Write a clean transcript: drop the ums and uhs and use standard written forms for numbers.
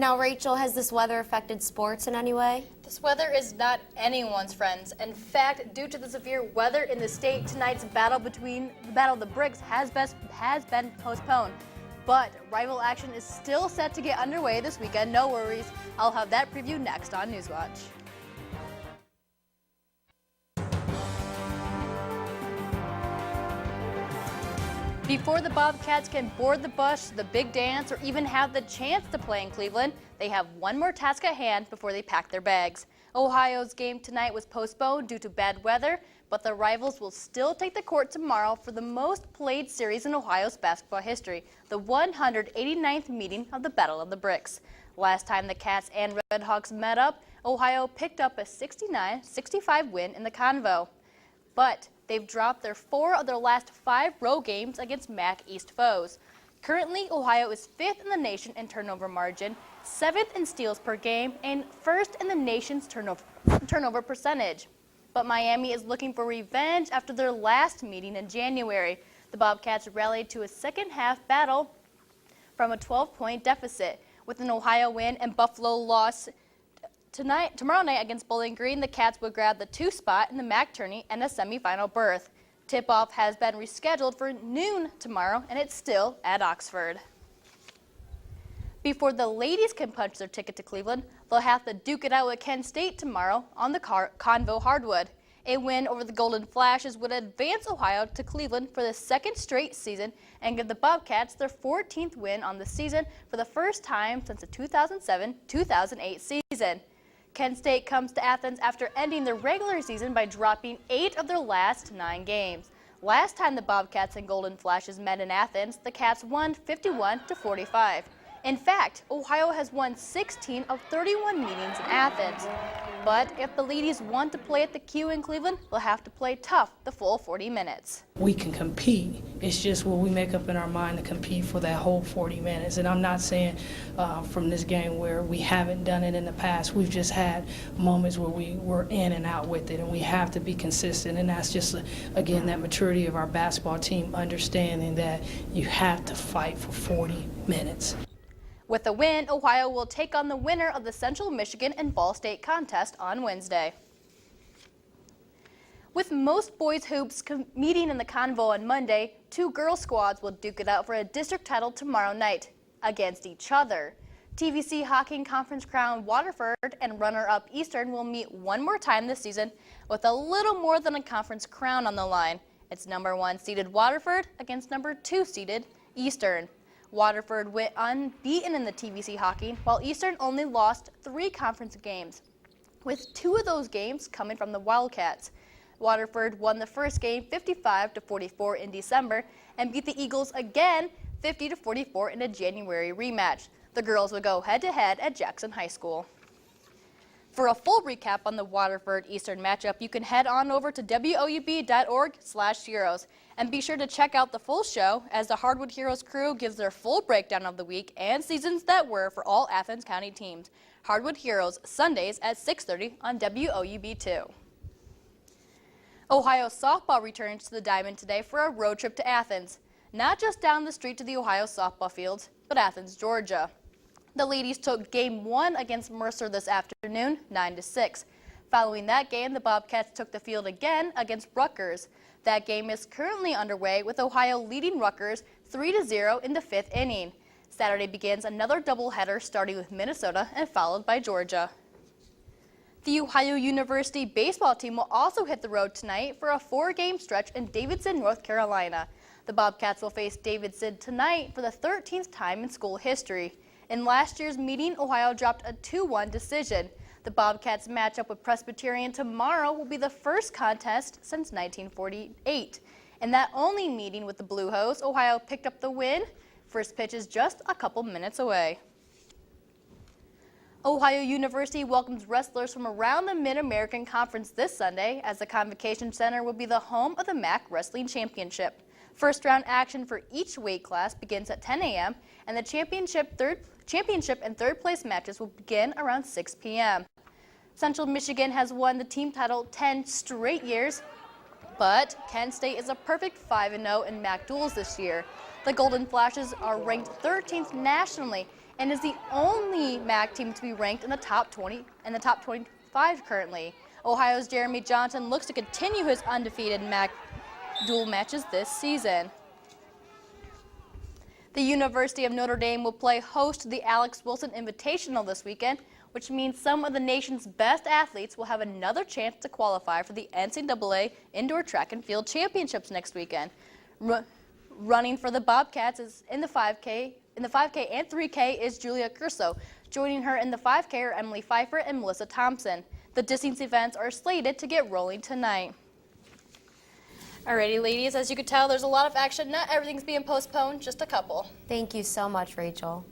Now, Rachel, has this weather affected sports in any way? This weather is not anyone's friends. In fact, due to the severe weather in the state, tonight's battle between the Battle of the Bricks has been postponed. But rival action is still set to get underway this weekend. No worries. I'll have that preview next on Newswatch. Before the Bobcats can board the bus, the big dance, or even have the chance to play in Cleveland, they have one more task at hand before they pack their bags. Ohio's game tonight was postponed due to bad weather, but the rivals will still take the court tomorrow for the most played series in Ohio's basketball history, the 189th meeting of the Battle of the Bricks. Last time the Cats and Redhawks met up, Ohio picked up a 69-65 win in the Convo. But they've dropped their 4 of their last 5 road games against MAC East foes. Currently, Ohio is 5th in the nation in turnover margin, 7th in steals per game, and 1st in the nation's turnover percentage. But Miami is looking for revenge after their last meeting in January. The Bobcats rallied to a second-half battle from a 12-point deficit. With an Ohio win and Buffalo loss tomorrow night against Bowling Green, the Cats will grab the 2 spot in the MAC tourney and a semifinal berth. Tip-off has been rescheduled for noon tomorrow, and it's still at Oxford. Before the ladies can punch their ticket to Cleveland, they'll have to duke it out with Kent State tomorrow on the Convo hardwood. A win over the Golden Flashes would advance Ohio to Cleveland for the 2nd straight season and give the Bobcats their 14th win on the season for the first time since the 2007-2008 season. Kent State comes to Athens after ending the regular season by dropping 8 of their last 9 games. Last time the Bobcats and Golden Flashes met in Athens, the Cats won 51-45. In fact, Ohio has won 16 of 31 meetings in Athens. But if the ladies want to play at the Q in Cleveland, they'll have to play tough the full 40 minutes. We can compete. It's just what we make up in our mind to compete for that whole 40 minutes. And I'm not saying from this game where we haven't done it in the past. We've just had moments where we were in and out with it, and we have to be consistent. And that's just, again, that maturity of our basketball team, understanding that you have to fight for 40 minutes. With a win, Ohio will take on the winner of the Central Michigan and Ball State contest on Wednesday. With most boys hoops meeting in the Convo on Monday, 2 girls squads will duke it out for a district title tomorrow night against each other. TVC Hockey Conference crown Waterford and runner-up Eastern will meet one more time this season with a little more than a conference crown on the line. It's number 1 seeded Waterford against number 2 seeded Eastern. Waterford went unbeaten in the TVC hockey, while Eastern only lost 3 conference games, with 2 of those games coming from the Wildcats. Waterford won the first game 55-44 in December and beat the Eagles again 50-44 in a January rematch. The girls would go head-to-head at Jackson High School. For a full recap on the Waterford-Eastern matchup, you can head on over to woub.org/heroes. And be sure to check out the full show as the Hardwood Heroes crew gives their full breakdown of the week and seasons that were for all Athens County teams. Hardwood Heroes, Sundays at 6:30 on WOUB2. Ohio softball returns to the Diamond today for a road trip to Athens. Not just down the street to the Ohio softball fields, but Athens, Georgia. The ladies took Game 1 against Mercer this afternoon, 9-6. Following that game, the Bobcats took the field again against Rutgers. That game is currently underway with Ohio leading Rutgers 3-0 in the 5th inning. Saturday begins another doubleheader starting with Minnesota and followed by Georgia. The Ohio University baseball team will also hit the road tonight for a 4-game stretch in Davidson, North Carolina. The Bobcats will face Davidson tonight for the 13th time in school history. In last year's meeting, Ohio dropped a 2-1 decision. The Bobcats matchup with Presbyterian tomorrow will be the first contest since 1948. In that only meeting with the Blue Hose, Ohio picked up the win. First pitch is just a couple minutes away. Ohio University welcomes wrestlers from around the Mid-American Conference this Sunday as the Convocation Center will be the home of the MAC Wrestling Championship. First round action for each weight class begins at 10 a.m. and the championship and third place matches will begin around 6 p.m. Central Michigan has won the team title 10 straight years, but Kent State is a perfect 5-0 in MAC duels this year. The Golden Flashes are ranked 13th nationally and is the only MAC team to be ranked in the top 20 and the top 25 currently. Ohio's Jeremy Johnson looks to continue his undefeated MAC dual matches this season. The University of Notre Dame will play host to the Alex Wilson Invitational this weekend, which means some of the nation's best athletes will have another chance to qualify for the NCAA Indoor Track and Field Championships next weekend. Running for the Bobcats is in the 5K and 3K is Julia Curso. Joining her in the 5K are Emily Pfeiffer and Melissa Thompson. The distance events are slated to get rolling tonight. Alrighty, ladies, as you could tell, there's a lot of action. Not everything's being postponed, just a couple. Thank you so much, Rachel.